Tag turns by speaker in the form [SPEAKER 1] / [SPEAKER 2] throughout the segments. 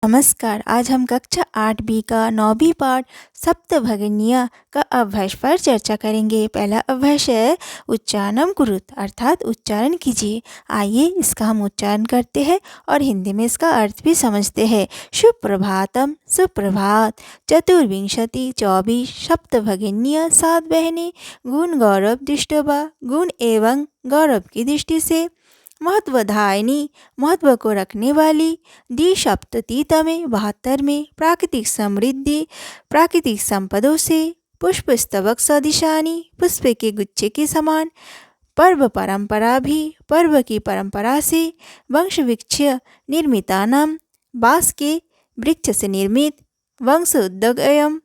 [SPEAKER 1] नमस्कार। आज हम कक्षा 8B का 9वीं पाठ सप्तभगिनिया का अभ्यास पर चर्चा करेंगे। पहला अभ्यास है उच्चारणम कुरुत अर्थात उच्चारण कीजिए। आइए इसका हम उच्चारण करते हैं और हिंदी में इसका अर्थ भी समझते हैं। सुप्रभातम सुप्रभात। चतुर्विंशति 24 सप्तभगिनिया 7 बहनें गुण गौरव दृष्टवा गुण एवं गौरव की दृष्टि से महत्वधायिनी महत्व को रखने वाली द्विसप्ततितमे 72 में प्राकृतिक समृद्धि प्राकृतिक संपदों से पुष्प स्तबक सदिशानी पुष्प के गुच्छे के समान पर्व परंपरा भी पर्व की परंपरा से वंश वृक्ष निर्मिता नाम बांस के वृक्ष से निर्मित वंश उद्योग एवं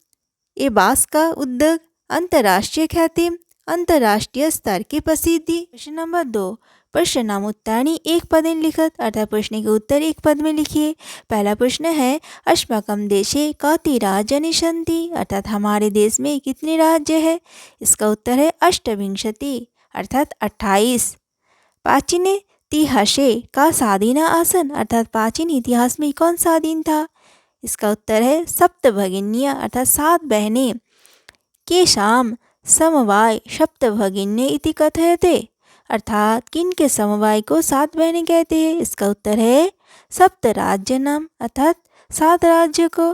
[SPEAKER 1] ये बांस का उद्योग अंतर्राष्ट्रीय ख्याति अंतर्राष्ट्रीय स्तर की प्रसिद्धि। प्रश्न नंबर 2 प्रश्न नाम उत्तरणी एक पदेन लिखत अर्थात प्रश्न के उत्तर एक पद में लिखिए। पहला प्रश्न है अस्माकं देशे कति राज्यानि सन्ति अर्थात हमारे देश में कितने राज्य है। इसका उत्तर है अष्टविंशति अर्थात 28। प्राचीन इतिहासे का स्वाधीन आसन अर्थात प्राचीन इतिहास में कौन स्वाधीन था। इसका उत्तर है सप्तभगिनिया अर्थात 7 बहनें। केषां समवाय सप्तभगिन्य इति कथयते अर्थात किन के समवाय को 7 बहनें कहते हैं। इसका उत्तर है सप्त राज्य नाम अर्थात 7 राज्य को।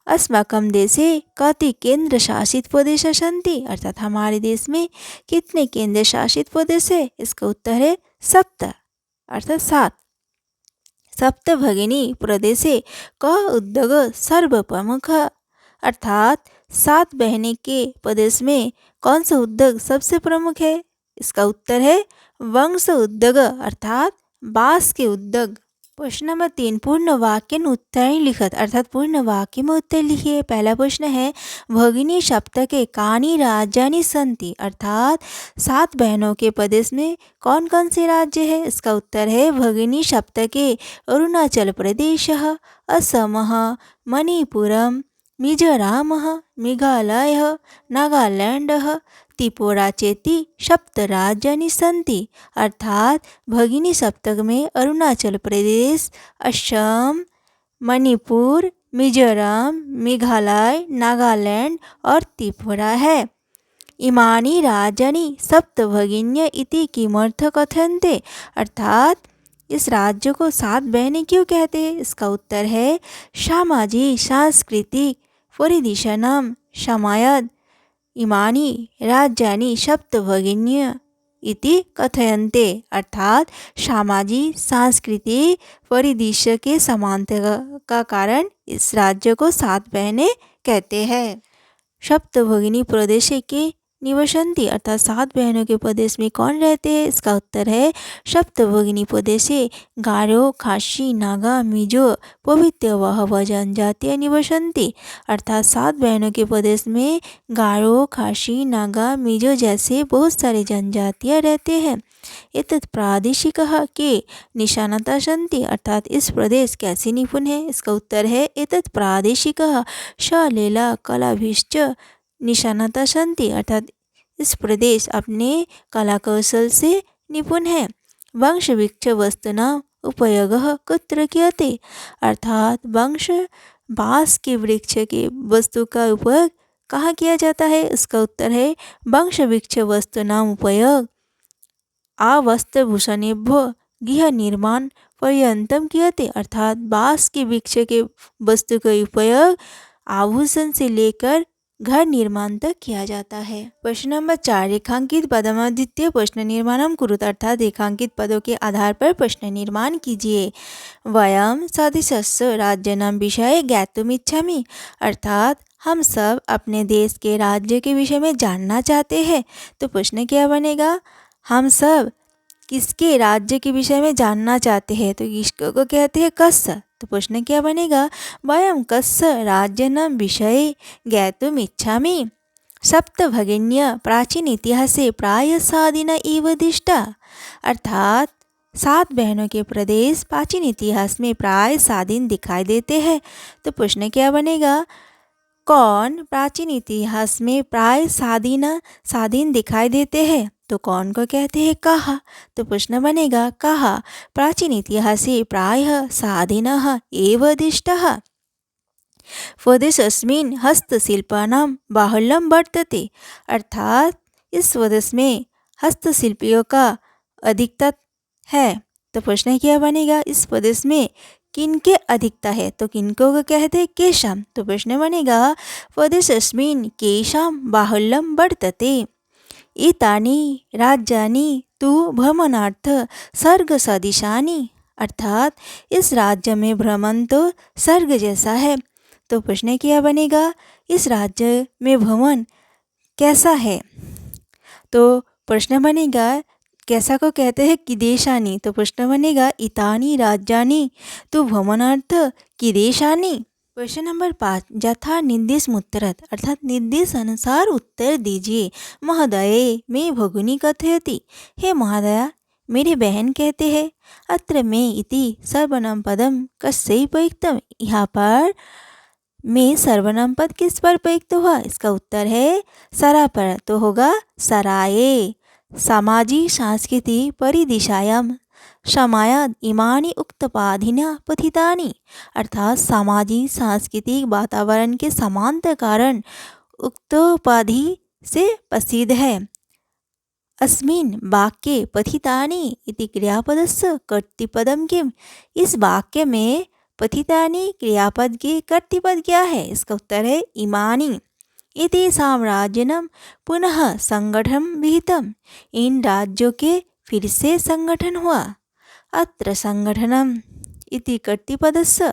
[SPEAKER 1] अस्माकं देशे कति केंद्र शासित प्रदेश सन्ति अर्थात हमारे देश में कितने केंद्र शासित प्रदेश है। इसका उत्तर है सप्त अर्थात 7। सप्तभगिनी प्रदेशे क उद्योग सर्वप्रमुख अर्थात 7 बहनें के प्रदेश में कौन सा उद्योग सबसे प्रमुख है। इसका उत्तर है वंश उद्योग अर्थात बांस के उद्योग। प्रश्न नंबर 3 पूर्ण वाक्य उत्तर लिखत अर्थात पूर्ण वाक्य में उत्तर लिखिए। पहला प्रश्न है भगिनी सप्तके कानि राज्यानि सन्ति अर्थात 7 बहनों के प्रदेश में कौन कौन से राज्य है। इसका उत्तर है भगिनी सप्तके अरुणाचल प्रदेश असम मणिपुरम मिजोराम मेघालय नागालैंड त्रिपुरा चेति 7 राज्यानि सन्ति अर्थात भगिनी सप्तक में अरुणाचल प्रदेश असम मणिपुर मिजोरम मेघालय नागालैंड और त्रिपुरा है। इमानि राज्यानि सप्तभगिन्य इति किमर्थ कथयन्ते अर्थात इस राज्य को 7 बहनें क्यों कहते हैं। इसका उत्तर है सामाजिक सांस्कृतिक परिदर्शनम समायद इमानि राज्यानि सप्तभगिन्य इति कथयन्ते अर्थात सामाजिक सांस्कृतिक परिदृश्य के समानता का कारण इस राज्य को 7 बहनें कहते हैं। सप्तभगिनी प्रदेश के निवसन्ति अर्थात 7 बहनों के प्रदेश में कौन रहते हैं। इसका उत्तर है सप्तभगिनी प्रदेशे गारो खासी नागा मिजो प्रभृति वह जनजातियाँ निवसन्ति अर्थात 7 बहनों के प्रदेश में गारो खासी नागा मिजो जैसे बहुत सारे जनजातियाँ रहते हैं। एतत् प्रादेशिक के निशानता सन्ति अर्थात इस प्रदेश कैसे निपुण है। इसका उत्तर है एतत् प्रादेशिक शैला कलाभिश्च निशानता सन्ति अर्थात इस प्रदेश अपने कला कौशल से निपुण है। वंश वृक्ष वस्तुना उपयोग कुत्र क्रियते अर्थात वंश बांस के वृक्ष के वस्तु का उपयोग कहाँ किया जाता है। इसका उत्तर है वंश वृक्ष वस्तुनाम उपयोग आवस्त्रभूषणेभ्यो गृह निर्माण पर्यंतम क्रियते अर्थात बांस के वृक्ष के वस्तु का उपयोग आभूषण से लेकर घर निर्माण तक किया जाता है। प्रश्न नंबर 4 रेखांकित पदमद्वितीय प्रश्न निर्माणम कुरुत अर्थात रेखांकित पदों के आधार पर प्रश्न निर्माण कीजिए। वयम सदस्यस्य राज्यानां विषये ज्ञातुमिच्छामि अर्थात हम सब अपने देश के राज्य के विषय में जानना चाहते हैं। तो प्रश्न क्या बनेगा हम सब किसके राज्य के विषय में जानना चाहते हैं। तो इसको कहते हैं कस्य। तो प्रश्न क्या बनेगा वयं कस्य राज्यानां विषये ज्ञातुम् इच्छामि। सप्तभगिन्य प्राचीन इतिहासे प्राय स्वाधीन एव दृष्टा अर्थात 7 बहनों के प्रदेश प्राचीन इतिहास में प्राय स्वाधीन दिखाई देते हैं। तो प्रश्न क्या बनेगा कौन प्राचीन इतिहास में प्राय स्वाधीन दिखाई देते हैं। तो कौन को कहते हैं कहा। तो प्रश्न बनेगा कहा प्राचीन इतिहासे प्रायः साधिनः एव दिष्टः स्वदेशस्मिन् हस्तशिल्पानां बाहुल्यं वर्तते। अर्थात इस स्वदेश में हस्तशिल्पियों का अधिकता है। तो प्रश्न क्या बनेगा इस प्रदेश में किनके अधिकता है। तो किनको को कहते हैं केशाम। तो प्रश्न बनेगा प्रदेशस्मिन् केशां बाहुल्यं वर्तते। एतानि राज्यानि तु भ्रमणार्थ स्वर्ग सदृशानि। अर्थात इस राज्य में भ्रमण तो स्वर्ग जैसा है। तो प्रश्न क्या बनेगा इस राज्य में भ्रमण कैसा है। तो प्रश्न बनेगा कैसा को कहते हैं किदेशानी। तो प्रश्न बनेगा इतानी राज्यानि तो भ्रमणार्थ किदेशानी। क्वेश्चन नंबर 5 यथा निर्देश उत्तरत अर्थात निर्देश अनुसार उत्तर दीजिए। महोदये मैं भगिनी कथयति। हे महोदया मेरी बहन कहते हैं। अत्र में इति सर्वनाम पदम कस्य प्रयुक्तम। यहाँ पर में सर्वनाम पद किस पर प्रयुक्त हुआ। इसका उत्तर है सरा पर। तो होगा सराये। सामाजिक सांस्कृतिक परिदिशायां समायाद इमानी उक्तपाधिना पथितानि। अर्थात सामाजिक सांस्कृतिक वातावरण के समांतर कारण उक्तोपाधि से प्रसिद्ध है। अस्मिन् वाक्ये पथितानि इति क्रियापदस्य कर्तृपदम किम। इस वाक्य में पथितानि क्रियापद के कर्तृपद क्या है। इसका उत्तर है इमानी। एतेषां राज्यानां पुनः संगठन विहितम्। इन राज्यों के फिर से संगठन हुआ। अत्र संगठनम इति कर्तृपदस्य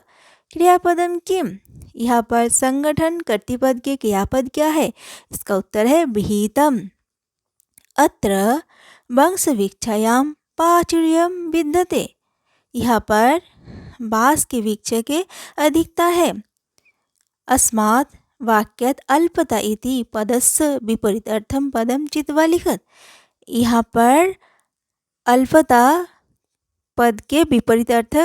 [SPEAKER 1] क्रियापदम किम। यहाँ पर संगठन कर्तृपद के क्रियापद क्या है। इसका उत्तर है विहितम। अत्र वंशवृक्षायां प्राचुर्यं विद्यते। यहाँ पर बांस के वृक्ष के अधिकता है। अस्मात् वाक्यात् अल्पता इति पदस्य विपरीतार्थम पदम चित्वा लिखत। यहाँ पर अल्पता पद के विपरीतार्थ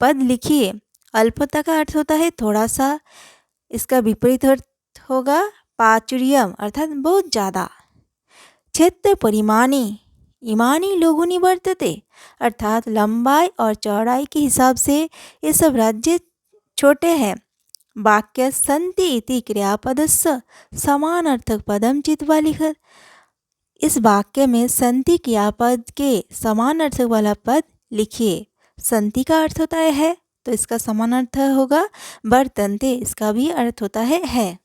[SPEAKER 1] पद लिखिए। अल्पता का अर्थ होता है थोड़ा सा। इसका विपरीत अर्थ होगा प्राचुर्यम अर्थात बहुत ज़्यादा। क्षेत्र परिमाणी इमानी लघुनि वर्तते। अर्थात लंबाई और चौड़ाई के हिसाब से ये सब राज्य छोटे हैं। वाक्य संति इति क्रियापदस्य समानार्थक पदम चित्वा लिखत। इस वाक्य में संति क्रियापद के समानार्थक वाला पद लिखिए। संति का अर्थ होता है तो इसका समानार्थ होगा वर्तन्ते। इसका भी अर्थ होता है।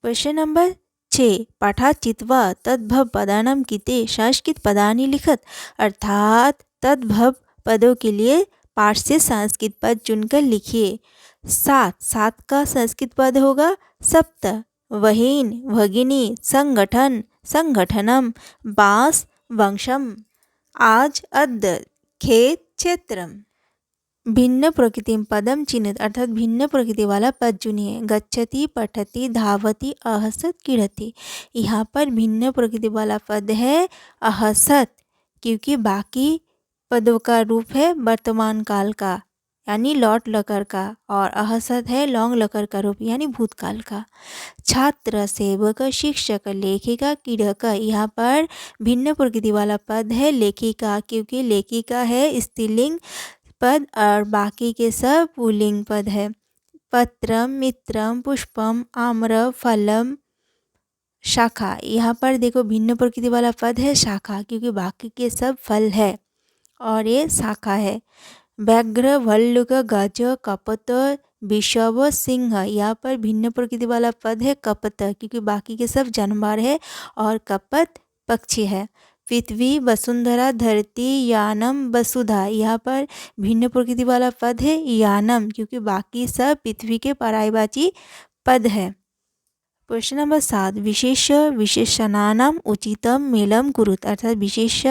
[SPEAKER 1] क्वेश्चन नंबर 6 पाठात् चित्वा तद्भव पदानां कृते संस्कृत पदानि लिखत। अर्थात तद्भव पदों के लिए पाठ से संस्कृत पद चुनकर लिखिए। 7 का संस्कृत पद होगा सप्त। वहीन भगिनी संगठन संगठनम बांस वंशम आज अद्य खेत क्षेत्रम। भिन्न प्रकृति पदम चिन्हित अर्थात भिन्न प्रकृति वाला पद चुनिए। गच्छति पठति धावति अहसत क्रीडति। यहाँ पर भिन्न प्रकृति वाला पद है अहसत क्योंकि बाकी पदों का रूप है वर्तमान काल का यानी लौट लकर का और अहसत है लौंग लकर का रूप यानी भूतकाल का। छात्र सेवक शिक्षक लेखिका क्रीडक। यहाँ पर भिन्न प्रकृति वाला पद है लेखिका क्योंकि लेखिका है स्त्रीलिंग पद और बाकी के सब पुल्लिंग पद है। पत्रम मित्रम पुष्पम आम्र फलम शाखा। यहाँ पर देखो भिन्न प्रकृति वाला पद है शाखा क्योंकि बाकी के सब फल है और ये शाखा है। व्याघ्र भल्लुक गज कपत विषव सिंह। यहाँ पर भिन्न प्रकृति वाला पद है कपत क्योंकि बाकी के सब जानवर है और कपत पक्षी है। पृथ्वी वसुंधरा धरती यानम वसुधा। यहाँ पर भिन्न प्रकृति वाला पद है यानम क्योंकि बाकी सब पृथ्वी के पर्यायवाची पद है। क्वेश्चन नंबर 7 विशेष विशेषणानाम उचितम मेलम कुरुत। अर्थात विशेष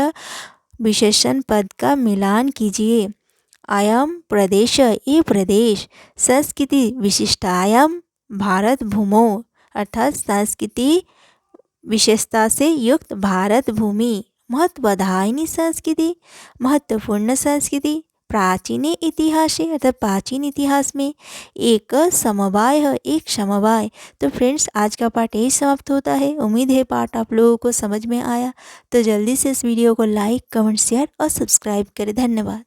[SPEAKER 1] विशेषण पद का मिलान कीजिए। अयम प्रदेश ये प्रदेश संस्कृति विशिष्टायाम भारत भूमो। अर्थात संस्कृति विशेषता से युक्त भारत भूमि। महत्वधायिनी संस्कृति महत्वपूर्ण संस्कृति प्राचीने इतिहासे अर्थात प्राचीन इतिहास में एक समवाय है, एक समवाय। तो फ्रेंड्स आज का पाठ यही समाप्त होता है। उम्मीद है पाठ आप लोगों को समझ में आया। तो जल्दी से इस वीडियो को लाइक, कमेंट, शेयर और सब्सक्राइब करें। धन्यवाद।